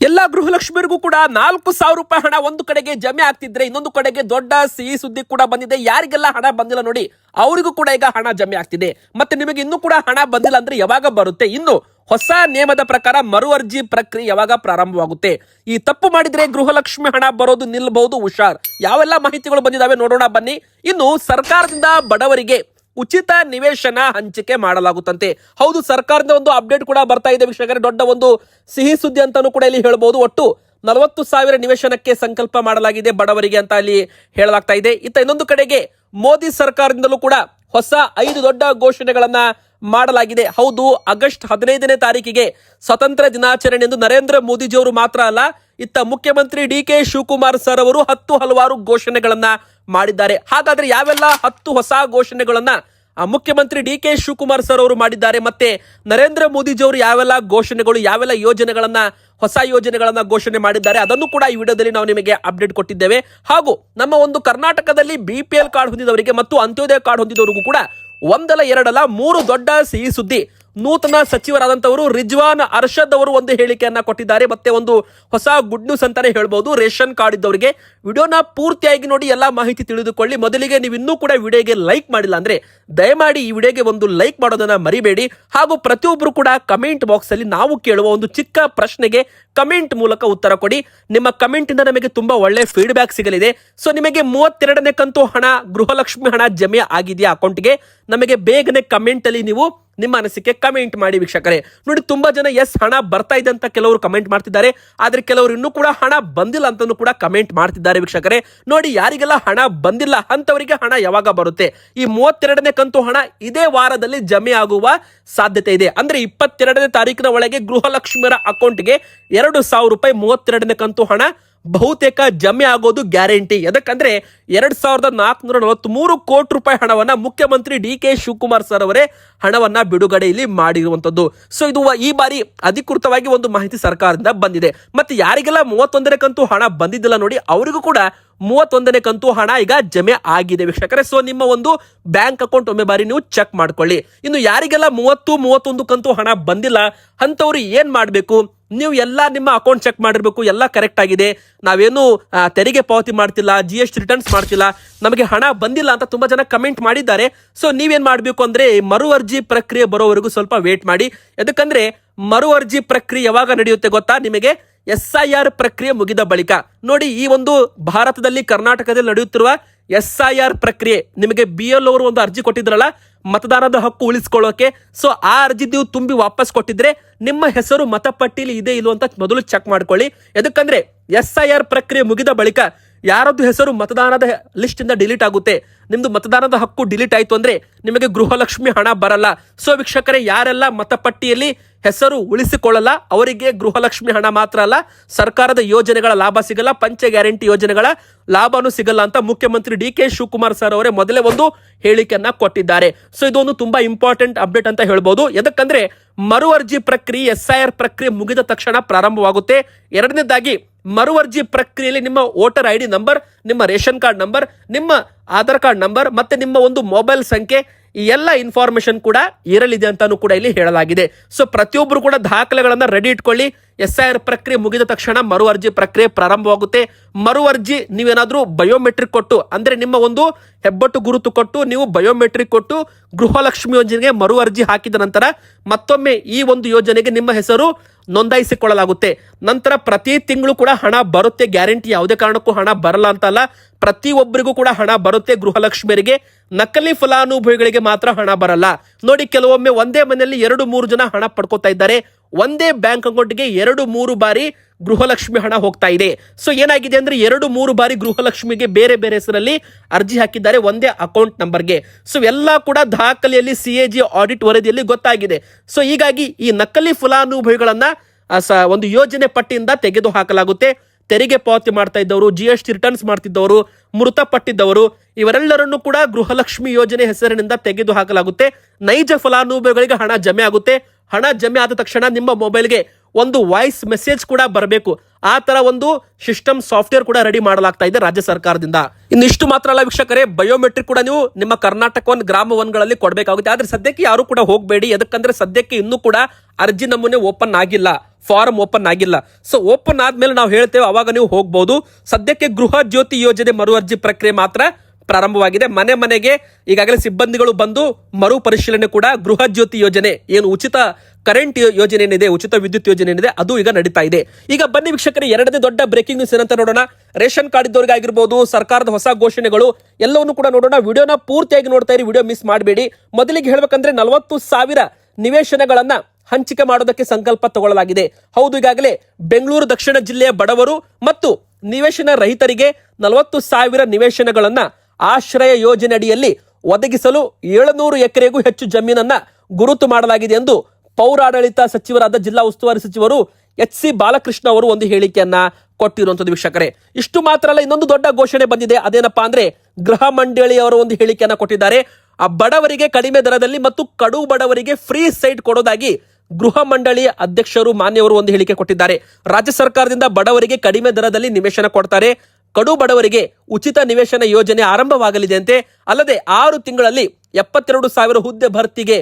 ಎಲ್ಲಾ ಗೃಹಲಕ್ಷ್ಮಿಯರಿಗೂ ಕೂಡ 4,000 ರೂಪಾಯಿ ಹಣ ಒಂದು ಕಡೆಗೆ ಜಮೆ ಆಗ್ತಿದ್ರೆ ಇನ್ನೊಂದು ಕಡೆಗೆ ದೊಡ್ಡ ಸಿಹಿ ಸುದ್ದಿ ಕೂಡ ಬಂದಿದೆ. ಯಾರಿಗೆಲ್ಲ ಹಣ ಬಂದಿಲ್ಲ ನೋಡಿ ಅವರಿಗೂ ಕೂಡ ಈಗ ಹಣ ಜಮೆ ಆಗ್ತಿದೆ. ಮತ್ತೆ ನಿಮಗೆ ಇನ್ನೂ ಕೂಡ ಹಣ ಬಂದಿಲ್ಲ ಅಂದ್ರೆ ಯಾವಾಗ ಬರುತ್ತೆ? ಇನ್ನು ಹೊಸ ನಿಯಮದ ಪ್ರಕಾರ ಮರು ಅರ್ಜಿ ಪ್ರಕ್ರಿಯೆ ಯಾವಾಗ ಪ್ರಾರಂಭವಾಗುತ್ತೆ? ಈ ತಪ್ಪು ಮಾಡಿದ್ರೆ ಗೃಹಲಕ್ಷ್ಮಿ ಹಣ ಬರೋದು ನಿಲ್ಲಬಹುದು, ಹುಷಾರ್. ಯಾವೆಲ್ಲ ಮಾಹಿತಿಗಳು ಬಂದಿದಾವೆ ನೋಡೋಣ ಬನ್ನಿ. ಇನ್ನು ಸರ್ಕಾರದಿಂದ ಬಡವರಿಗೆ ಉಚಿತ ನಿವೇಶನ ಹಂಚಿಕೆ ಮಾಡಲಾಗುತ್ತಂತೆ. ಹೌದು, ಸರ್ಕಾರದ ಒಂದು ಅಪ್ಡೇಟ್ ಕೂಡ ಬರ್ತಾ ಇದೆ ವೀಕ್ಷಕರೇ. ದೊಡ್ಡ ಒಂದು ಸಿಹಿ ಸುದ್ದಿ ಅಂತಾನೂ ಕೂಡ ಇಲ್ಲಿ ಹೇಳ್ಬೋದು. ಒಟ್ಟು 40,000 ನಿವೇಶನಕ್ಕೆ ಸಂಕಲ್ಪ ಮಾಡಲಾಗಿದೆ ಬಡವರಿಗೆ ಅಂತ ಅಲ್ಲಿ ಹೇಳಲಾಗ್ತಾ ಇದೆ. ಇನ್ನೊಂದು ಕಡೆಗೆ ಮೋದಿ ಸರ್ಕಾರದಿಂದಲೂ ಕೂಡ ಹೊಸ 5 ದೊಡ್ಡ ಘೋಷಣೆಗಳನ್ನ ಮಾಡಲಾಗಿದೆ. ಹೌದು, ಆಗಸ್ಟ್ 15ನೇ ತಾರೀಕಿಗೆ ಸ್ವತಂತ್ರ ದಿನಾಚರಣೆ ಎಂದು ನರೇಂದ್ರ ಮೋದಿಜಿಯವರು ಮಾತ್ರ ಅಲ್ಲ, ಮುಖ್ಯಮಂತ್ರಿ ಡಿ.ಕೆ. ಶಿವಕುಮಾರ್ ಸರ್ ಅವರು ಹಲವಾರು ಘೋಷಣೆಗಳನ್ನ ಮಾಡಿದ್ದಾರೆ. ಹಾಗಾದ್ರೆ ಯಾವೆಲ್ಲ 10 ಹೊಸ ಘೋಷಣೆಗಳನ್ನ ಮುಖ್ಯಮಂತ್ರಿ ಡಿ.ಕೆ. ಶಿವಕುಮಾರ್ ಸರ್ ಅವರು ಮಾಡಿದ್ದಾರೆ, ಮತ್ತೆ ನರೇಂದ್ರ ಮೋದಿಜಿಯವರು ಯಾವೆಲ್ಲ ಘೋಷಣೆಗಳು, ಯಾವೆಲ್ಲ ಯೋಜನೆಗಳನ್ನ, ಹೊಸ ಯೋಜನೆಗಳನ್ನ ಘೋಷಣೆ ಮಾಡಿದ್ದಾರೆ, ಅದನ್ನು ಕೂಡ ಈ ವಿಡಿಯೋದಲ್ಲಿ ನಾವು ನಿಮಗೆ ಅಪ್ಡೇಟ್ ಕೊಟ್ಟಿದ್ದೇವೆ. ಹಾಗೂ ನಮ್ಮ ಒಂದು ಕರ್ನಾಟಕದಲ್ಲಿ BPL ಕಾರ್ಡ್ ಹೊಂದಿದವರಿಗೆ ಮತ್ತು ಅಂತ್ಯೋದಯ ಕಾರ್ಡ್ ಹೊಂದಿದವರಿಗೂ ಕೂಡ ಒಂದಲ್ಲ ಎರಡಲ್ಲ 3 ದೊಡ್ಡ ಸಿಹಿ ಸುದ್ದಿ. ನೂತನ ಸಚಿವರಾದಂತವರು ರಿಜ್ವಾನ್ ಅರ್ಷದ್ ಅವರು ಒಂದು ಹೇಳಿಕೆಯನ್ನ ಕೊಟ್ಟಿದ್ದಾರೆ. ಮತ್ತೆ ಒಂದು ಹೊಸ ಗುಡ್ ನ್ಯೂಸ್ ಅಂತಾನೆ ಹೇಳ್ಬಹುದು. ರೇಷನ್ ಕಾರ್ಡ್ ಇದ್ದವರಿಗೆ ವಿಡಿಯೋನ ಪೂರ್ತಿಯಾಗಿ ನೋಡಿ, ಎಲ್ಲಾ ಮಾಹಿತಿ ತಿಳಿದುಕೊಳ್ಳಿ. ಮೊದಲಿಗೆ ನೀವು ಇನ್ನೂ ಕೂಡ ವಿಡಿಯೋಗೆ ಲೈಕ್ ಮಾಡಿಲ್ಲ ಅಂದ್ರೆ ದಯಮಾಡಿ ಈ ವಿಡಿಯೋಗೆ ಒಂದು ಲೈಕ್ ಮಾಡೋದನ್ನ ಮರಿಬೇಡಿ. ಹಾಗೂ ಪ್ರತಿಯೊಬ್ಬರು ಕೂಡ ಕಮೆಂಟ್ ಬಾಕ್ಸ್ ಅಲ್ಲಿ ನಾವು ಕೇಳುವ ಒಂದು ಚಿಕ್ಕ ಪ್ರಶ್ನೆಗೆ ಕಮೆಂಟ್ ಮೂಲಕ ಉತ್ತರ ಕೊಡಿ. ನಿಮ್ಮ ಕಮೆಂಟ್ ಇಂದ ನಮಗೆ ತುಂಬಾ ಒಳ್ಳೆ ಫೀಡ್ಬ್ಯಾಕ್ ಸಿಗಲಿದೆ. ಸೊ ನಿಮಗೆ 32ನೇ ಕಂತು ಹಣ, ಗೃಹಲಕ್ಷ್ಮಿ ಹಣ ಜಮೆ ಆಗಿದೆಯಾ ಅಕೌಂಟ್ಗೆ? ನಮಗೆ ಬೇಗನೆ ಕಮೆಂಟ್ ಅಲ್ಲಿ ನೀವು ನಿಮ್ಮ ಅನಿಸಿಕೆ ಕಮೆಂಟ್ ಮಾಡಿ ವೀಕ್ಷಕರೇ. ನೋಡಿ, ತುಂಬಾ ಜನ ಎಸ್ ಹಣ ಬರ್ತಾ ಇದೆ ಅಂತ ಕೆಲವರು ಕಮೆಂಟ್ ಮಾಡ್ತಿದ್ದಾರೆ, ಆದ್ರೆ ಕೆಲವರು ಇನ್ನೂ ಕೂಡ ಹಣ ಬಂದಿಲ್ಲ ಅಂತಾನೂ ಕೂಡ ಕಮೆಂಟ್ ಮಾಡ್ತಿದ್ದಾರೆ ವೀಕ್ಷಕರೇ. ನೋಡಿ, ಯಾರಿಗೆಲ್ಲ ಹಣ ಬಂದಿಲ್ಲ ಅಂತವರಿಗೆ ಹಣ ಯಾವಾಗ ಬರುತ್ತೆ? ಈ 32ನೇ ಕಂತು ಹಣ ಇದೇ ವಾರದಲ್ಲಿ ಜಮೆ ಆಗುವ ಸಾಧ್ಯತೆ ಇದೆ. ಅಂದ್ರೆ 22ನೇ ತಾರೀಕಿನ ಒಳಗೆ ಗೃಹಲಕ್ಷ್ಮಿಯರ ಅಕೌಂಟ್ಗೆ 2,000 ರೂಪಾಯಿ 32ನೇ ಕಂತು ಹಣ ಬಹುತೇಕ ಜಮೆ ಆಗೋದು ಗ್ಯಾರಂಟಿ. ಯಾಕಂದ್ರೆ 2,443 ಕೋಟಿ ರೂಪಾಯಿ ಹಣವನ್ನ ಮುಖ್ಯಮಂತ್ರಿ ಡಿ.ಕೆ. ಶಿವಕುಮಾರ್ ಸರ್ ಅವರೇ ಹಣವನ್ನ ಬಿಡುಗಡೆಯಲ್ಲಿ ಮಾಡಿರುವಂತದ್ದು. ಸೊ ಇದು ಈ ಬಾರಿ ಅಧಿಕೃತವಾಗಿ ಒಂದು ಮಾಹಿತಿ ಸರ್ಕಾರದಿಂದ ಬಂದಿದೆ. ಮತ್ತೆ ಯಾರಿಗೆಲ್ಲ 31ನೇ ಕಂತು ಹಣ ಬಂದಿದ್ದಿಲ್ಲ ನೋಡಿ ಅವರಿಗೂ ಕೂಡ 31ನೇ ಕಂತು ಹಣ ಈಗ ಜಮೆ ಆಗಿದೆ ವೀಕ್ಷಕರೇ. ಸೊ ನಿಮ್ಮ ಒಂದು ಬ್ಯಾಂಕ್ ಅಕೌಂಟ್ ಒಮ್ಮೆ ಬಾರಿ ನೀವು ಚೆಕ್ ಮಾಡ್ಕೊಳ್ಳಿ. ಇನ್ನು ಯಾರಿಗೆಲ್ಲ 30, 31 ಕಂತು ಹಣ ಬಂದಿಲ್ಲ ಅಂತವ್ರು ಏನ್ ಮಾಡ್ಬೇಕು? ನೀವು ಎಲ್ಲ ನಿಮ್ಮ ಅಕೌಂಟ್ ಚೆಕ್ ಮಾಡಿರ್ಬೇಕು, ಎಲ್ಲ ಕರೆಕ್ಟ್ ಆಗಿದೆ, ನಾವೇನು ತೆರಿಗೆ ಪಾವತಿ ಮಾಡ್ತಿಲ್ಲ, GST ರಿಟರ್ನ್ಸ್ ಮಾಡ್ತಿಲ್ಲ, ನಮಗೆ ಹಣ ಬಂದಿಲ್ಲ ಅಂತ ತುಂಬಾ ಜನ ಕಮೆಂಟ್ ಮಾಡಿದ್ದಾರೆ. ಸೊ ನೀವೇನ್ ಮಾಡ್ಬೇಕು ಅಂದ್ರೆ ಮರು ಅರ್ಜಿ ಪ್ರಕ್ರಿಯೆ ಬರೋವರೆಗೂ ಸ್ವಲ್ಪ ವೇಟ್ ಮಾಡಿ. ಯಾಕಂದ್ರೆ ಮರು ಅರ್ಜಿ ಪ್ರಕ್ರಿಯೆ ಯಾವಾಗ ನಡೆಯುತ್ತೆ ಗೊತ್ತಾ? ನಿಮಗೆ SIR ಪ್ರಕ್ರಿಯೆ ಮುಗಿದ ಬಳಿಕ. ನೋಡಿ, ಈ ಒಂದು ಭಾರತದಲ್ಲಿ ಕರ್ನಾಟಕದಲ್ಲಿ ನಡೆಯುತ್ತಿರುವ SIR ಪ್ರಕ್ರಿಯೆ, ನಿಮಗೆ BL ಅವರು ಒಂದು ಅರ್ಜಿ ಕೊಟ್ಟಿದ್ರಲ್ಲ ಮತದಾನದ ಹಕ್ಕು ಉಳಿಸ್ಕೊಳ್ಳೋಕೆ, ಸೊ ಆ ಅರ್ಜಿ ನೀವು ತುಂಬಿ ವಾಪಸ್ ಕೊಟ್ಟಿದ್ರೆ ನಿಮ್ಮ ಹೆಸರು ಮತಪಟ್ಟಿಲಿ ಇದೆ ಇಲ್ಲೋ ಅಂತ ಮೊದಲು ಚೆಕ್ ಮಾಡ್ಕೊಳ್ಳಿ. ಯಾಕಂದ್ರೆ SIR ಪ್ರಕ್ರಿಯೆ ಮುಗಿದ ಬಳಿಕ ಯಾರದ್ದು ಹೆಸರು ಮತದಾನದ ಲಿಸ್ಟ್ ಇಂದ ಡಿಲೀಟ್ ಆಗುತ್ತೆ, ನಿಮ್ದು ಮತದಾನದ ಹಕ್ಕು ಡಿಲೀಟ್ ಆಯ್ತು ಅಂದ್ರೆ ನಿಮಗೆ ಗೃಹಲಕ್ಷ್ಮಿ ಹಣ ಬರಲ್ಲ. ಸೊ ವೀಕ್ಷಕರೇ, ಯಾರೆಲ್ಲ ಮತಪಟ್ಟಿಯಲ್ಲಿ ಹೆಸರು ಉಳಿಸಿಕೊಳ್ಳಲ್ಲ ಅವರಿಗೆ ಗೃಹಲಕ್ಷ್ಮಿ ಹಣ ಮಾತ್ರ ಅಲ್ಲ, ಸರ್ಕಾರದ ಯೋಜನೆಗಳ ಲಾಭ ಸಿಗಲ್ಲ, ಪಂಚ ಗ್ಯಾರಂಟಿ ಯೋಜನೆಗಳ ಲಾಭನೂ ಸಿಗಲ್ಲ ಅಂತ ಮುಖ್ಯಮಂತ್ರಿ ಡಿ.ಕೆ. ಶಿವಕುಮಾರ್ ಸರ್ ಅವರೇ ಮೊದಲೇ ಒಂದು ಹೇಳಿಕೆಯನ್ನ ಕೊಟ್ಟಿದ್ದಾರೆ. ಸೊ ಇದೊಂದು ತುಂಬಾ ಇಂಪಾರ್ಟೆಂಟ್ ಅಪ್ಡೇಟ್ ಅಂತ ಹೇಳ್ಬೋದು. ಯಾಕಂದ್ರೆ ಮರು ಅರ್ಜಿ ಪ್ರಕ್ರಿಯೆ SIR ಪ್ರಕ್ರಿಯೆ ಮುಗಿದ ತಕ್ಷಣ ಪ್ರಾರಂಭವಾಗುತ್ತೆ. ಎರಡನೇದಾಗಿ ಮರು ಅರ್ಜಿ ಪ್ರಕ್ರಿಯೆಯಲ್ಲಿ ನಿಮ್ಮ ವೋಟರ್ ID ನಂಬರ್, ನಿಮ್ಮ ರೇಷನ್ ಕಾರ್ಡ್ ನಂಬರ್, ನಿಮ್ಮ ಆಧಾರ್ ಕಾರ್ಡ್ ನಂಬರ್ ಮತ್ತೆ ನಿಮ್ಮ ಒಂದು ಮೊಬೈಲ್ ಸಂಖ್ಯೆ, ಈ ಎಲ್ಲ ಇನ್ಫಾರ್ಮೇಶನ್ ಕೂಡ ಇರಲಿದೆ ಅಂತಾನೂ ಕೂಡ ಇಲ್ಲಿ ಹೇಳಲಾಗಿದೆ. ಸೊ ಪ್ರತಿಯೊಬ್ಬರು ಕೂಡ ದಾಖಲೆಗಳನ್ನ ರೆಡಿ ಇಟ್ಕೊಳ್ಳಿ. SIR ಪ್ರಕ್ರಿಯೆ ಮುಗಿದ ತಕ್ಷಣ ಮರು ಅರ್ಜಿ ಪ್ರಕ್ರಿಯೆ ಪ್ರಾರಂಭವಾಗುತ್ತೆ. ಮರು ಅರ್ಜಿ ನೀವೇನಾದ್ರೂ ಬಯೋಮೆಟ್ರಿಕ್ ಕೊಟ್ಟು, ಅಂದ್ರೆ ನಿಮ್ಮ ಒಂದು ಹೆಬ್ಬಟ್ಟು ಗುರುತು ಕೊಟ್ಟು ನೀವು ಬಯೋಮೆಟ್ರಿಕ್ ಕೊಟ್ಟು ಗೃಹಲಕ್ಷ್ಮಿ ಯೋಜನೆಗೆ ಮರು ಅರ್ಜಿ ಹಾಕಿದ ನಂತರ ಮತ್ತೊಮ್ಮೆ ಈ ಒಂದು ಯೋಜನೆಗೆ ನಿಮ್ಮ ಹೆಸರು ನೋಂದಾಯಿಸಿಕೊಳ್ಳಲಾಗುತ್ತೆ. ನಂತರ ಪ್ರತಿ ತಿಂಗಳು ಕೂಡ ಹಣ ಬರುತ್ತೆ, ಗ್ಯಾರಂಟಿ, ಯಾವುದೇ ಕಾರಣಕ್ಕೂ ಹಣ ಬರಲ್ಲ ಅಂತಲ್ಲ, ಪ್ರತಿಯೊಬ್ಬರಿಗೂ ಕೂಡ ಹಣ ಬರುತ್ತೆ. ಗೃಹಲಕ್ಷ್ಮಿಯರಿಗೆ, ನಕಲಿ ಫಲಾನುಭವಿಗಳಿಗೆ ಮಾತ್ರ ಹಣ ಬರಲ್ಲ. ನೋಡಿ, ಕೆಲವೊಮ್ಮೆ ಒಂದೇ ಮನೆಯಲ್ಲಿ 2-3 ಜನ ಹಣ ಪಡ್ಕೋತಾ ಇದ್ದಾರೆ. ಒಂದೇ ಬ್ಯಾಂಕ್ ಅಕೌಂಟ್ಗೆ 2-3 ಬಾರಿ ಗೃಹಲಕ್ಷ್ಮಿ ಹಣ ಹೋಗ್ತಾ ಇದೆ. ಸೊ ಏನಾಗಿದೆ ಅಂದ್ರೆ 2-3 ಬಾರಿ ಗೃಹಲಕ್ಷ್ಮಿಗೆ ಬೇರೆ ಬೇರೆ ಹೆಸರಲ್ಲಿ ಅರ್ಜಿ ಹಾಕಿದ್ದಾರೆ ಒಂದೇ ಅಕೌಂಟ್ ನಂಬರ್ಗೆ. ಸೊ ಎಲ್ಲ ಕೂಡ ದಾಖಲೆಯಲ್ಲಿ CAG ಆಡಿಟ್ ವರದಿಯಲ್ಲಿ ಗೊತ್ತಾಗಿದೆ. ಸೊ ಹೀಗಾಗಿ ಈ ನಕಲಿ ಫಲಾನುಭವಿಗಳನ್ನ ಒಂದು ಯೋಜನೆ ಪಟ್ಟಿಯಿಂದ ತೆಗೆದು ಹಾಕಲಾಗುತ್ತೆ. ತೆರಿಗೆ ಪಾವತಿ ಮಾಡ್ತಾ ಇದ್ದವರು, GST ರಿಟರ್ನ್ಸ್ ಮಾಡ್ತಿದ್ದವರು, ಮೃತಪಟ್ಟಿದ್ದವರು, ಇವರೆಲ್ಲರನ್ನು ಕೂಡ ಗೃಹಲಕ್ಷ್ಮಿ ಯೋಜನೆ ಹೆಸರಿನಿಂದ ತೆಗೆದು ಹಾಕಲಾಗುತ್ತೆ. ನೈಜ ಫಲಾನುಭವಿಗಳಿಗೆ ಹಣ ಜಮೆ ಆಗುತ್ತೆ. ಹಣ ಜಮೆ ಆದ ತಕ್ಷಣ ನಿಮ್ಮ ಮೊಬೈಲ್ಗೆ ಒಂದು ವಾಯ್ಸ್ ಮೆಸೇಜ್ ಕೂಡ ಬರಬೇಕು. ಆ ತರ ಒಂದು ಸಿಸ್ಟಮ್ ಸಾಫ್ಟ್ವೇರ್ ಕೂಡ ರೆಡಿ ಮಾಡಲಾಗ್ತಾ ಇದೆ ರಾಜ್ಯ ಸರ್ಕಾರದಿಂದ. ಇನ್ನು ಇಷ್ಟು ಮಾತ್ರ ಅಲ್ಲ ವೀಕ್ಷಕರೇ, ಬಯೋಮೆಟ್ರಿಕ್ ಕೂಡ ನೀವು ನಿಮ್ಮ ಕರ್ನಾಟಕ ಗ್ರಾಮ ಒನ್ಗಳಲ್ಲಿ ಕೊಡಬೇಕಾಗುತ್ತೆ. ಆದ್ರೆ ಸದ್ಯಕ್ಕೆ ಯಾರು ಕೂಡ ಹೋಗಬೇಡಿ, ಯಾಕಂದ್ರೆ ಸದ್ಯಕ್ಕೆ ಇನ್ನೂ ಕೂಡ ಅರ್ಜಿ ನಮೂನೆ ಓಪನ್ ಆಗಿಲ್ಲ, ಫಾರ್ಮ್ ಓಪನ್ ಆಗಿಲ್ಲ. ಸೊ ಓಪನ್ ಆದ್ಮೇಲೆ ನಾವು ಹೇಳ್ತೇವೆ, ಅವಾಗ ನೀವು ಹೋಗಬಹುದು. ಸದ್ಯಕ್ಕೆ ಗೃಹ ಜ್ಯೋತಿ ಯೋಜನೆ ಮರು ಅರ್ಜಿ ಪ್ರಕ್ರಿಯೆ ಮಾತ್ರ ಪ್ರಾರಂಭವಾಗಿದೆ. ಮನೆ ಮನೆಗೆ ಈಗಾಗಲೇ ಸಿಬ್ಬಂದಿಗಳು ಬಂದು ಮರು ಪರಿಶೀಲನೆ ಕೂಡ ಗೃಹ ಜ್ಯೋತಿ ಯೋಜನೆ, ಏನು ಉಚಿತ ಕರೆಂಟ್ ಯೋಜನೆ ಏನಿದೆ, ಉಚಿತ ವಿದ್ಯುತ್ ಯೋಜನೆ ಏನಿದೆ, ಅದು ಈಗ ನಡೀತಾ ಇದೆ. ಈಗ ಬನ್ನಿ ವೀಕ್ಷಕರೇ, ಎರಡನೇ ದೊಡ್ಡ ಬ್ರೇಕಿಂಗ್ ನ್ಯೂಸ್ ಏನಂತ ನೋಡೋಣ. ರೇಷನ್ ಕಾರ್ಡ್ ಇದ್ದವರಿಗಾಗಿರ್ಬೋದು, ಸರ್ಕಾರದ ಹೊಸ ಘೋಷಣೆಗಳು ಎಲ್ಲವನ್ನು ಕೂಡ ನೋಡೋಣ. ವಿಡಿಯೋನ ಪೂರ್ತಿಯಾಗಿ ನೋಡ್ತಾ ಇರಿ, ವಿಡಿಯೋ ಮಿಸ್ ಮಾಡಬೇಡಿ. ಮೊದಲಿಗೆ ಹೇಳ್ಬೇಕಂದ್ರೆ 40,000 ನಿವೇಶನಗಳನ್ನ ಹಂಚಿಕೆ ಮಾಡೋದಕ್ಕೆ ಸಂಕಲ್ಪ ತಗೊಳ್ಳಲಾಗಿದೆ. ಹೌದು, ಈಗಾಗಲೇ ಬೆಂಗಳೂರು ದಕ್ಷಿಣ ಜಿಲ್ಲೆಯ ಬಡವರು ಮತ್ತು ನಿವೇಶನ ರಹಿತರಿಗೆ 40,000 ನಿವೇಶನಗಳನ್ನ ಆಶ್ರಯ ಯೋಜನೆ ಅಡಿಯಲ್ಲಿ ಒದಗಿಸಲು 700 ಎಕರೆಗೂ ಹೆಚ್ಚು ಜಮೀನನ್ನ ಗುರುತು ಮಾಡಲಾಗಿದೆ ಎಂದು ಪೌರಾಡಳಿತ ಸಚಿವರಾದ ಜಿಲ್ಲಾ ಉಸ್ತುವಾರಿ ಸಚಿವರು HC ಬಾಲಕೃಷ್ಣ ಅವರು ಒಂದು ಹೇಳಿಕೆಯನ್ನ ಕೊಟ್ಟಿರುವಂತದ್ದು ವೀಕ್ಷಕರೇ. ಇಷ್ಟು ಮಾತ್ರ ಅಲ್ಲ, ಇನ್ನೊಂದು ದೊಡ್ಡ ಘೋಷಣೆ ಬಂದಿದೆ. ಅದೇನಪ್ಪಾ ಅಂದ್ರೆ ಗೃಹ ಮಂಡಳಿಯವರು ಒಂದು ಹೇಳಿಕೆಯನ್ನ ಕೊಟ್ಟಿದ್ದಾರೆ. ಆ ಬಡವರಿಗೆ ಕಡಿಮೆ ದರದಲ್ಲಿ ಮತ್ತು ಕಡು ಬಡವರಿಗೆ ಫ್ರೀ ಸೈಟ್ ಕೊಡೋದಾಗಿ ಗೃಹ ಮಂಡಳಿಯ ಅಧ್ಯಕ್ಷರು ಮಾನ್ಯವರು ಒಂದು ಹೇಳಿಕೆ ಕೊಟ್ಟಿದ್ದಾರೆ. ರಾಜ್ಯ ಸರ್ಕಾರದಿಂದ ಬಡವರಿಗೆ ಕಡಿಮೆ ದರದಲ್ಲಿ ನಿವೇಶನ ಕೊಡ್ತಾರೆ, ಕಡು ಬಡವರಿಗೆ ಉಚಿತ ನಿವೇಶನ ಯೋಜನೆ ಆರಂಭವಾಗಲಿದೆ ಅಂತೆ. ಅಲ್ಲದೆ 6 ತಿಂಗಳಲ್ಲಿ 72,000 ಹುದ್ದೆ ಭರ್ತಿಗೆ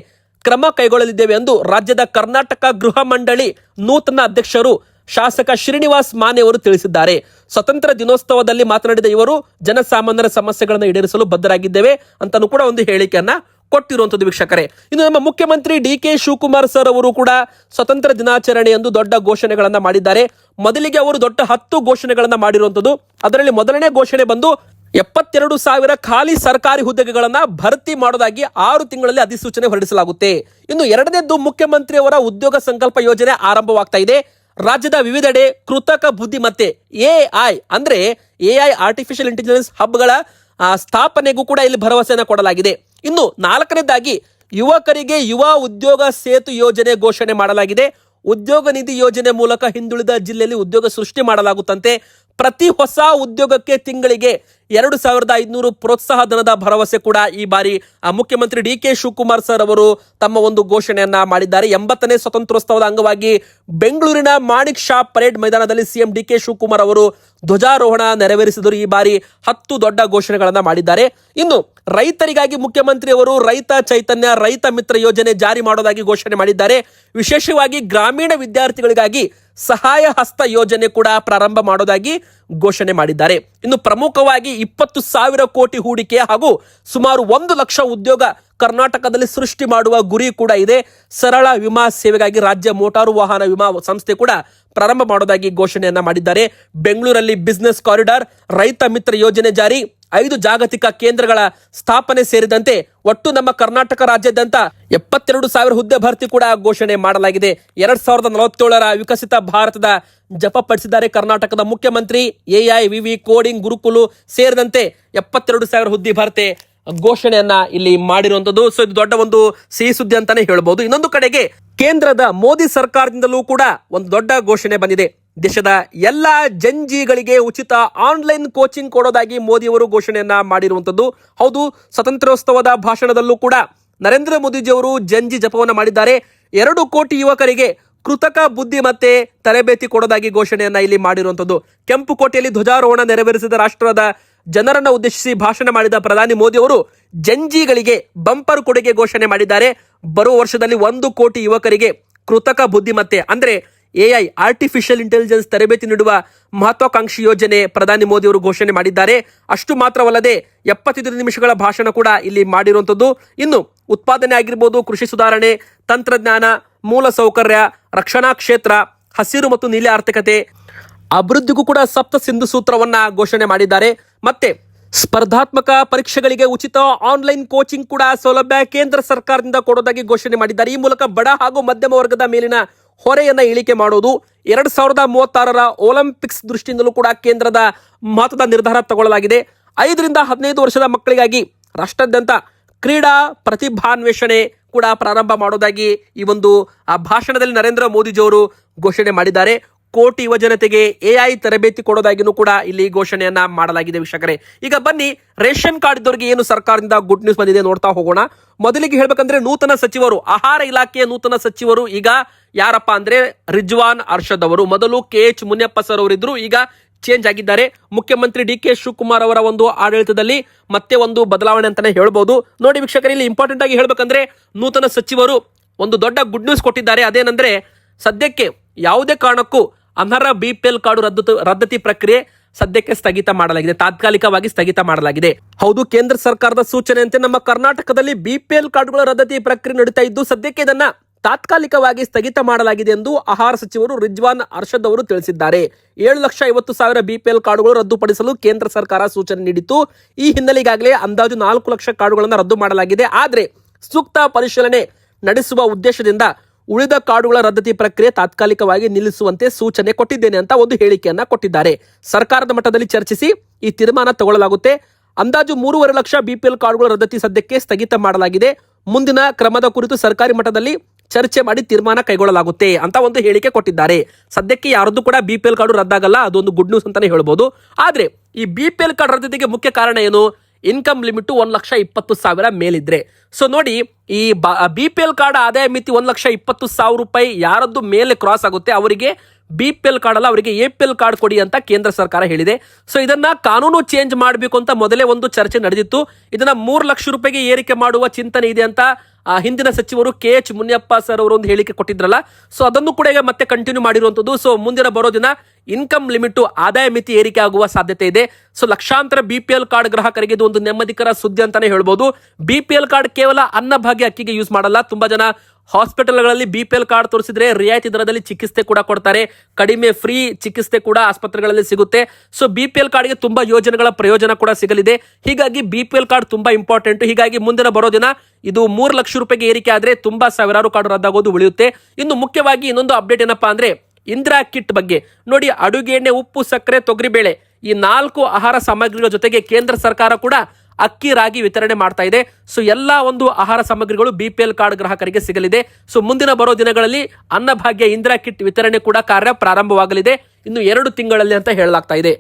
ಕ್ರಮ ಕೈಗೊಳ್ಳಲಿದ್ದೇವೆ ಎಂದು ರಾಜ್ಯದ ಕರ್ನಾಟಕ ಗೃಹ ಮಂಡಳಿ ನೂತನ ಅಧ್ಯಕ್ಷರು ಶಾಸಕ ಶ್ರೀನಿವಾಸ್ ಮಾನೆ ಅವರು ತಿಳಿಸಿದ್ದಾರೆ. ಸ್ವತಂತ್ರ ದಿನೋತ್ಸವದಲ್ಲಿ ಮಾತನಾಡಿದ ಇವರು ಜನಸಾಮಾನ್ಯರ ಸಮಸ್ಯೆಗಳನ್ನು ಈಡೇರಿಸಲು ಬದ್ಧರಾಗಿದ್ದೇವೆ ಅಂತಾನೂ ಕೂಡ ಒಂದು ಹೇಳಿಕೆಯನ್ನ ಕೊಟ್ಟಿರುವಂತದ್ದು ವೀಕ್ಷಕರೇ. ಇನ್ನು ನಮ್ಮ ಮುಖ್ಯಮಂತ್ರಿ DK ಶಿವಕುಮಾರ್ ಸರ್ ಅವರು ಕೂಡ ಸ್ವತಂತ್ರ ದಿನಾಚರಣೆ ಎಂದು ದೊಡ್ಡ ಘೋಷಣೆಗಳನ್ನ ಮಾಡಿದ್ದಾರೆ. ಮೊದಲಿಗೆ ಅವರು ದೊಡ್ಡ 10 ಘೋಷಣೆಗಳನ್ನ ಮಾಡಿರುವಂತದ್ದು. ಅದರಲ್ಲಿ ಮೊದಲನೇ ಘೋಷಣೆ ಬಂದು 72,000 ಖಾಲಿ ಸರ್ಕಾರಿ ಹುದ್ದೆಗಳನ್ನ ಭರ್ತಿ ಮಾಡೋದಾಗಿ 6 ತಿಂಗಳಲ್ಲಿ ಅಧಿಸೂಚನೆ ಹೊರಡಿಸಲಾಗುತ್ತೆ. ಇನ್ನು ಎರಡನೇದ್ದು ಮುಖ್ಯಮಂತ್ರಿ ಅವರ ಉದ್ಯೋಗ ಸಂಕಲ್ಪ ಯೋಜನೆ ಆರಂಭವಾಗ್ತಾ ಇದೆ. ರಾಜ್ಯದ ವಿವಿಧೆಡೆ ಕೃತಕ ಬುದ್ಧಿಮತ್ತೆ AI ಅಂದ್ರೆ AI ಆರ್ಟಿಫಿಷಿಯಲ್ ಇಂಟೆಲಿಜೆನ್ಸ್ ಹಬ್ಗಳ ಸ್ಥಾಪನೆಗೂ ಕೂಡ ಇಲ್ಲಿ ಭರವಸೆಯನ್ನು ಕೊಡಲಾಗಿದೆ. ಇನ್ನು 4ನೇದಾಗಿ ಯುವಕರಿಗೆ ಯುವ ಉದ್ಯೋಗ ಸೇತು ಯೋಜನೆ ಘೋಷಣೆ ಮಾಡಲಾಗಿದೆ. ಉದ್ಯೋಗ ನಿಧಿ ಯೋಜನೆ ಮೂಲಕ ಹಿಂದುಳಿದ ಜಿಲ್ಲೆಯಲ್ಲಿ ಉದ್ಯೋಗ ಸೃಷ್ಟಿ ಮಾಡಲಾಗುತ್ತಂತೆ. ಪ್ರತಿ ಹೊಸ ಉದ್ಯೋಗಕ್ಕೆ ತಿಂಗಳಿಗೆ 2,500 ಪ್ರೋತ್ಸಾಹ ಧನದ ಭರವಸೆ ಕೂಡ ಈ ಬಾರಿ ಮುಖ್ಯಮಂತ್ರಿ DK ಶಿವಕುಮಾರ್ ಸರ್ ಅವರು ತಮ್ಮ ಒಂದು ಘೋಷಣೆಯನ್ನ ಮಾಡಿದ್ದಾರೆ. 80ನೇ ಸ್ವತಂತ್ರೋತ್ಸವದ ಅಂಗವಾಗಿ ಬೆಂಗಳೂರಿನ ಮಾಣಿಕ್ ಶಾ ಪರೇಡ್ ಮೈದಾನದಲ್ಲಿ CM DK ಶಿವಕುಮಾರ್ ಅವರು ಧ್ವಜಾರೋಹಣ ನೆರವೇರಿಸಿದರು. ಈ ಬಾರಿ 10 ದೊಡ್ಡ ಘೋಷಣೆಗಳನ್ನ ಮಾಡಿದ್ದಾರೆ. ಇನ್ನು ರೈತರಿಗಾಗಿ ಮುಖ್ಯಮಂತ್ರಿ ಅವರು ರೈತ ಚೈತನ್ಯ, ರೈತ ಮಿತ್ರ ಯೋಜನೆ ಜಾರಿ ಮಾಡೋದಾಗಿ ಘೋಷಣೆ ಮಾಡಿದ್ದಾರೆ. ವಿಶೇಷವಾಗಿ ಗ್ರಾಮೀಣ ವಿದ್ಯಾರ್ಥಿಗಳಿಗಾಗಿ ಸಹಾಯ ಹಸ್ತ ಯೋಜನೆ ಕೂಡ ಪ್ರಾರಂಭ ಮಾಡೋದಾಗಿ ಘೋಷಣೆ ಮಾಡಿದ್ದಾರೆ. ಇನ್ನು ಪ್ರಮುಖವಾಗಿ 20,000 ಕೋಟಿ ಹೂಡಿಕೆ ಹಾಗೂ ಸುಮಾರು 1 ಲಕ್ಷ ಉದ್ಯೋಗ ಕರ್ನಾಟಕದಲ್ಲಿ ಸೃಷ್ಟಿ ಮಾಡುವ ಗುರಿ ಕೂಡ ಇದೆ. ಸರಳ ವಿಮಾ ಸೇವೆಗಾಗಿ ರಾಜ್ಯ ಮೋಟಾರು ವಾಹನ ವಿಮಾ ಸಂಸ್ಥೆ ಕೂಡ ಪ್ರಾರಂಭ ಮಾಡೋದಾಗಿ ಘೋಷಣೆಯನ್ನ ಮಾಡಿದ್ದಾರೆ. ಬೆಂಗಳೂರಲ್ಲಿ ಬಿಸಿನೆಸ್ ಕಾರಿಡಾರ್, ರೈತ ಮಿತ್ರ ಯೋಜನೆ ಜಾರಿ, 5 ಜಾಗತಿಕ ಕೇಂದ್ರಗಳ ಸ್ಥಾಪನೆ ಸೇರಿದಂತೆ ಒಟ್ಟು ನಮ್ಮ ಕರ್ನಾಟಕ ರಾಜ್ಯಾದ್ಯಂತ 72,000 ಹುದ್ದೆ ಭರ್ತಿ ಕೂಡ ಘೋಷಣೆ ಮಾಡಲಾಗಿದೆ. 2047ರ ವಿಕಸಿತ ಭಾರತದ ಜಪಪಡಿಸಿದ್ದಾರೆ ಕರ್ನಾಟಕದ ಮುಖ್ಯಮಂತ್ರಿ. AI, ವಿವಿ, ಕೋಡಿಂಗ್, ಗುರುಕುಲು ಸೇರಿದಂತೆ 72,000 ಹುದ್ದೆ ಭರ್ತಿ ಘೋಷಣೆಯನ್ನ ಇಲ್ಲಿ ಮಾಡಿರುವಂತದ್ದು. ಸೊ ಇದು ದೊಡ್ಡ ಒಂದು ಸಿಹಿ ಸುದ್ದಿ ಅಂತಾನೆ ಹೇಳ್ಬಹುದು. ಇನ್ನೊಂದು ಕಡೆಗೆ ಕೇಂದ್ರದ ಮೋದಿ ಸರ್ಕಾರದಿಂದಲೂ ಕೂಡ ಒಂದು ದೊಡ್ಡ ಘೋಷಣೆ ಬಂದಿದೆ. ದೇಶದ ಎಲ್ಲಾ ಜಂಜಿಗಳಿಗೆ ಉಚಿತ ಆನ್ಲೈನ್ ಕೋಚಿಂಗ್ ಕೊಡೋದಾಗಿ ಮೋದಿ ಅವರು ಘೋಷಣೆಯನ್ನ ಮಾಡಿರುವಂತದ್ದು. ಹೌದು, ಸ್ವತಂತ್ರೋತ್ಸವದ ಭಾಷಣದಲ್ಲೂ ಕೂಡ ನರೇಂದ್ರ ಮೋದಿಜಿ ಅವರು ಜಂಜಿ ಜಪವನ್ನ ಮಾಡಿದ್ದಾರೆ. 2 ಕೋಟಿ ಯುವಕರಿಗೆ ಕೃತಕ ಬುದ್ಧಿಮತ್ತೆ ತರಬೇತಿ ಕೊಡೋದಾಗಿ ಘೋಷಣೆಯನ್ನ ಇಲ್ಲಿ ಮಾಡಿರುವಂತದ್ದು. ಕೆಂಪುಕೋಟೆಯಲ್ಲಿ ಧ್ವಜಾರೋಹಣ ನೆರವೇರಿಸಿದ ರಾಷ್ಟ್ರದ ಜನರನ್ನ ಉದ್ದೇಶಿಸಿ ಭಾಷಣ ಮಾಡಿದ ಪ್ರಧಾನಿ ಮೋದಿ ಅವರು ಜಂಜಿಗಳಿಗೆ ಬಂಪರ್ ಕೊಡುಗೆ ಘೋಷಣೆ ಮಾಡಿದ್ದಾರೆ. ಬರುವ ವರ್ಷದಲ್ಲಿ 1 ಕೋಟಿ ಯುವಕರಿಗೆ ಕೃತಕ ಬುದ್ಧಿಮತ್ತೆ ಅಂದ್ರೆ AI ಆರ್ಟಿಫಿಷಿಯಲ್ ಇಂಟೆಲಿಜೆನ್ಸ್ ತರಬೇತಿ ನೀಡುವ ಮಹತ್ವಾಕಾಂಕ್ಷಿ ಯೋಜನೆ ಪ್ರಧಾನಿ ಮೋದಿ ಅವರು ಘೋಷಣೆ ಮಾಡಿದ್ದಾರೆ. ಅಷ್ಟು ಮಾತ್ರವಲ್ಲದೆ 75 ನಿಮಿಷಗಳ ಭಾಷಣ ಕೂಡ ಇಲ್ಲಿ ಮಾಡಿರುವಂತದ್ದು. ಇನ್ನು ಉತ್ಪಾದನೆ ಆಗಿರ್ಬೋದು, ಕೃಷಿ ಸುಧಾರಣೆ, ತಂತ್ರಜ್ಞಾನ, ಮೂಲ ಸೌಕರ್ಯ, ರಕ್ಷಣಾ ಕ್ಷೇತ್ರ, ಹಸಿರು ಮತ್ತು ನೀಲಿ ಆರ್ಥಿಕತೆ ಅಭಿವೃದ್ಧಿಗೂ ಕೂಡ ಸಪ್ತ ಸಿಂಧು ಸೂತ್ರವನ್ನ ಘೋಷಣೆ ಮಾಡಿದ್ದಾರೆ. ಮತ್ತೆ ಸ್ಪರ್ಧಾತ್ಮಕ ಪರೀಕ್ಷೆಗಳಿಗೆ ಉಚಿತ ಆನ್ಲೈನ್ ಕೋಚಿಂಗ್ ಕೂಡ ಸೌಲಭ್ಯ ಕೇಂದ್ರ ಸರ್ಕಾರದಿಂದ ಕೊಡೋದಾಗಿ ಘೋಷಣೆ ಮಾಡಿದ್ದಾರೆ. ಈ ಮೂಲಕ ಬಡ ಹಾಗೂ ಮಧ್ಯಮ ವರ್ಗದ ಮೇಲಿನ ಹೊರೆಯನ್ನ ಇಳಿಕೆ ಮಾಡೋದು. 2036ರ ಒಲಿಂಪಿಕ್ಸ್ ದೃಷ್ಟಿಯಿಂದಲೂ ಕೂಡ ಕೇಂದ್ರದ ಮಹತ್ವದ ನಿರ್ಧಾರ ತಗೊಳ್ಳಲಾಗಿದೆ. 5ರಿಂದ 15 ವರ್ಷದ ಮಕ್ಕಳಿಗಾಗಿ ರಾಷ್ಟ್ರಾದ್ಯಂತ ಕ್ರೀಡಾ ಪ್ರತಿಭಾನ್ವೇಷಣೆ ಕೂಡ ಪ್ರಾರಂಭ ಮಾಡೋದಾಗಿ ಈ ಒಂದು ಭಾಷಣದಲ್ಲಿ ನರೇಂದ್ರ ಮೋದಿಜಿ ಅವರು ಘೋಷಣೆ ಮಾಡಿದ್ದಾರೆ. ಕೋಟಿ ಯುವ ಜನತೆಗೆ AI ತರಬೇತಿ ಕೊಡೋದಾಗಿನೂ ಕೂಡ ಇಲ್ಲಿ ಘೋಷಣೆಯನ್ನ ಮಾಡಲಾಗಿದೆ ವೀಕ್ಷಕರೇ. ಈಗ ಬನ್ನಿ ರೇಷನ್ ಕಾರ್ಡ್ ಇದ್ದವರಿಗೆ ಏನು ಸರ್ಕಾರದಿಂದ ಗುಡ್ ನ್ಯೂಸ್ ಬಂದಿದೆ ನೋಡ್ತಾ ಹೋಗೋಣ. ಮೊದಲಿಗೆ ಹೇಳ್ಬೇಕಂದ್ರೆ ನೂತನ ಸಚಿವರು, ಆಹಾರ ಇಲಾಖೆಯ ನೂತನ ಸಚಿವರು ಈಗ ಯಾರಪ್ಪ ಅಂದ್ರೆ ರಿಜ್ವಾನ್ ಅರ್ಷದ್ ಅವರು. ಮೊದಲು KH ಮುನಿಯಪ್ಪ ಸರ್ ಅವರಿದ್ರು, ಈಗ ಚೇಂಜ್ ಆಗಿದ್ದಾರೆ. ಮುಖ್ಯಮಂತ್ರಿ DK ಶಿವಕುಮಾರ್ ಅವರ ಒಂದು ಆಡಳಿತದಲ್ಲಿ ಮತ್ತೆ ಒಂದು ಬದಲಾವಣೆ ಅಂತಾನೆ ಹೇಳ್ಬೋದು. ನೋಡಿ ವೀಕ್ಷಕರೇ, ಇಲ್ಲಿ ಇಂಪಾರ್ಟೆಂಟ್ ಆಗಿ ಹೇಳ್ಬೇಕಂದ್ರೆ ನೂತನ ಸಚಿವರು ಒಂದು ದೊಡ್ಡ ಗುಡ್ ನ್ಯೂಸ್ ಕೊಟ್ಟಿದ್ದಾರೆ. ಅದೇನಂದ್ರೆ ಸದ್ಯಕ್ಕೆ ಯಾವುದೇ ಕಾರಣಕ್ಕೂ ಅನರ್ಹ BPL ಕಾರ್ಡು ರದ್ದತಿ ಪ್ರಕ್ರಿಯೆ ಸದ್ಯಕ್ಕೆ ಸ್ಥಗಿತ ಮಾಡಲಾಗಿದೆ, ತಾತ್ಕಾಲಿಕವಾಗಿ ಸ್ಥಗಿತ ಮಾಡಲಾಗಿದೆ. ಹೌದು, ಕೇಂದ್ರ ಸರ್ಕಾರದ ಸೂಚನೆಯಂತೆ ನಮ್ಮ ಕರ್ನಾಟಕದಲ್ಲಿ BPL ಕಾರ್ಡುಗಳ ರದ್ದತಿ ಪ್ರಕ್ರಿಯೆ ನಡೀತಾ ಇದ್ದು ಸದ್ಯಕ್ಕೆ ಇದನ್ನ ತಾತ್ಕಾಲಿಕವಾಗಿ ಸ್ಥಗಿತ ಮಾಡಲಾಗಿದೆ ಎಂದು ಆಹಾರ ಸಚಿವರು ರಿಜ್ವಾನ್ ಅರ್ಷದ್ ಅವರು ತಿಳಿಸಿದ್ದಾರೆ. 7,50,000 BPL ಕಾರ್ಡುಗಳು ರದ್ದುಪಡಿಸಲು ಕೇಂದ್ರ ಸರ್ಕಾರ ಸೂಚನೆ ನೀಡಿತ್ತು. ಈ ಹಿನ್ನೆಲೆ ಈಗಾಗಲೇ ಅಂದಾಜು 4 ಲಕ್ಷ ಕಾರ್ಡುಗಳನ್ನು ರದ್ದು ಮಾಡಲಾಗಿದೆ. ಆದರೆ ಸೂಕ್ತ ಪರಿಶೀಲನೆ ನಡೆಸುವ ಉದ್ದೇಶದಿಂದ ಉಳಿದ ಕಾರ್ಡುಗಳ ರದ್ದತಿ ಪ್ರಕ್ರಿಯೆ ತಾತ್ಕಾಲಿಕವಾಗಿ ನಿಲ್ಲಿಸುವಂತೆ ಸೂಚನೆ ಕೊಟ್ಟಿದ್ದೇನೆ ಅಂತ ಒಂದು ಹೇಳಿಕೆಯನ್ನ ಕೊಟ್ಟಿದ್ದಾರೆ. ಸರ್ಕಾರದ ಮಟ್ಟದಲ್ಲಿ ಚರ್ಚಿಸಿ ಈ ತೀರ್ಮಾನ ತಗೊಳ್ಳಲಾಗುತ್ತೆ. ಅಂದಾಜು 3.5 ಲಕ್ಷ BPL ಕಾರ್ಡುಗಳ ರದ್ದತಿ ಸದ್ಯಕ್ಕೆ ಸ್ಥಗಿತ ಮಾಡಲಾಗಿದೆ. ಮುಂದಿನ ಕ್ರಮದ ಕುರಿತು ಸರ್ಕಾರಿ ಮಟ್ಟದಲ್ಲಿ ಚರ್ಚೆ ಮಾಡಿ ತೀರ್ಮಾನ ಕೈಗೊಳ್ಳಲಾಗುತ್ತೆ ಅಂತ ಒಂದು ಹೇಳಿಕೆ ಕೊಟ್ಟಿದ್ದಾರೆ. ಸದ್ಯಕ್ಕೆ ಯಾರದ್ದು ಕೂಡ BPL ಕಾರ್ಡು ರದ್ದಾಗಲ್ಲ, ಅದೊಂದು ಗುಡ್ ನ್ಯೂಸ್ ಅಂತಾನೆ ಹೇಳ್ಬೋದು. ಆದ್ರೆ ಈ BPL ಕಾರ್ಡ್ ರದ್ದತಿಗೆ ಮುಖ್ಯ ಕಾರಣ ಏನು? Income limit 1,20,000 ಮೇಲಿದ್ರೆ. ಸೊ ನೋಡಿ, ಈ BPL ಕಾರ್ಡ್ ಆದಾಯ ಮಿತಿ 1,20,000 ರೂಪಾಯಿ ಯಾರದ್ದು ಮೇಲೆ ಕ್ರಾಸ್ ಆಗುತ್ತೆ ಅವರಿಗೆ BPL ಕಾರ್ಡ್ ಅಲ್ಲ, ಅವರಿಗೆ APL ಕಾರ್ಡ್ ಕೊಡಿ ಅಂತ ಕೇಂದ್ರ ಸರ್ಕಾರ ಹೇಳಿದೆ. ಸೊ ಇದನ್ನ ಕಾನೂನು ಚೇಂಜ್ ಮಾಡಬೇಕು ಅಂತ ಮೊದಲೇ ಒಂದು ಚರ್ಚೆ ನಡೆದಿತ್ತು. ಇದನ್ನ 3 ಲಕ್ಷ ರೂಪಾಯಿಗೆ ಏರಿಕೆ ಮಾಡುವ ಚಿಂತನೆ ಇದೆ ಅಂತ ಹಿಂದಿನ ಸಚಿವರು KH ಮುನಿಯಪ್ಪ ಸರ್ ಅವರು ಒಂದು ಹೇಳಿಕೆ ಕೊಟ್ಟಿದ್ರಲ್ಲ, ಸೊ ಅದನ್ನು ಕೂಡ ಈಗ ಮತ್ತೆ ಕಂಟಿನ್ಯೂ ಮಾಡಿರುವಂತದ್ದು. ಸೊ ಮುಂದಿನ ಬರೋ ದಿನ ಇನ್ಕಮ್ ಲಿಮಿಟ್ ಆದಾಯ ಮಿತಿ ಏರಿಕೆ ಆಗುವ ಸಾಧ್ಯತೆ ಇದೆ. ಸೊ ಲಕ್ಷಾಂತರ BPL ಕಾರ್ಡ್ ಗ್ರಾಹಕರಿಗೆ ಇದು ಒಂದು ನೆಮ್ಮದಿಕರ ಸುದ್ದಿ ಅಂತಾನೆ ಹೇಳ್ಬೋದು. BPL ಕಾರ್ಡ್ ಕೇವಲ ಅನ್ನಭಾಗ್ಯ ಅಕ್ಕಿಗೆ ಯೂಸ್ ಮಾಡಲ್ಲ. ತುಂಬಾ ಜನ ಹಾಸ್ಪಿಟಲ್ಗಳಲ್ಲಿ BPL ಕಾರ್ಡ್ ತೋರಿಸಿದ್ರೆ ರಿಯಾಯಿತಿ ದರದಲ್ಲಿ ಚಿಕಿತ್ಸೆ ಕೂಡ ಕೊಡ್ತಾರೆ, ಕಡಿಮೆ ಫ್ರೀ ಚಿಕಿತ್ಸೆ ಕೂಡ ಆಸ್ಪತ್ರೆಗಳಲ್ಲಿ ಸಿಗುತ್ತೆ. ಸೊ BPL ಕಾರ್ಡ್ಗೆ ತುಂಬಾ ಯೋಜನೆಗಳ ಪ್ರಯೋಜನ ಕೂಡ ಸಿಗಲಿದೆ. ಹೀಗಾಗಿ BPL ಕಾರ್ಡ್ ತುಂಬಾ ಇಂಪಾರ್ಟೆಂಟ್. ಹೀಗಾಗಿ ಮುಂದಿನ ಬರೋ ದಿನ ಇದು 3 ಲಕ್ಷ ರೂಪಾಯಿಗೆ ಏರಿಕೆ ಆದ್ರೆ ತುಂಬಾ ಸಾವಿರಾರು ಕಾರ್ಡ್ ರದ್ದಾಗೋದು ಉಳಿಯುತ್ತೆ. ಇನ್ನು ಮುಖ್ಯವಾಗಿ ಇನ್ನೊಂದು ಅಪ್ಡೇಟ್ ಏನಪ್ಪಾ ಅಂದ್ರೆ ಇಂದಿರಾ ಕಿಟ್ ಬಗ್ಗೆ. ನೋಡಿ, ಅಡುಗೆ ಎಣ್ಣೆ, ಉಪ್ಪು, ಸಕ್ಕರೆ, ತೊಗರಿಬೇಳೆ ಈ 4 ಆಹಾರ ಸಾಮಗ್ರಿಗಳ ಜೊತೆಗೆ ಕೇಂದ್ರ ಸರ್ಕಾರ ಕೂಡ ಅಕ್ಕಿ, ರಾಗಿ ವಿತರಣೆ ಮಾಡ್ತಾ ಇದೆ. ಸೊ ಎಲ್ಲಾ ಒಂದು ಆಹಾರ ಸಾಮಗ್ರಿಗಳು BPL ಕಾರ್ಡ್ ಗ್ರಾಹಕರಿಗೆ ಸಿಗಲಿದೆ. ಸೊ ಮುಂದಿನ ಬರೋ ದಿನಗಳಲ್ಲಿ ಅನ್ನಭಾಗ್ಯ ಇಂದಿರಾ ಕಿಟ್ ವಿತರಣೆ ಕೂಡ ಕಾರ್ಯ ಪ್ರಾರಂಭವಾಗಲಿದೆ, ಇನ್ನು 2 ತಿಂಗಳಲ್ಲಿ ಅಂತ ಹೇಳಲಾಗ್ತಾ ಇದೆ.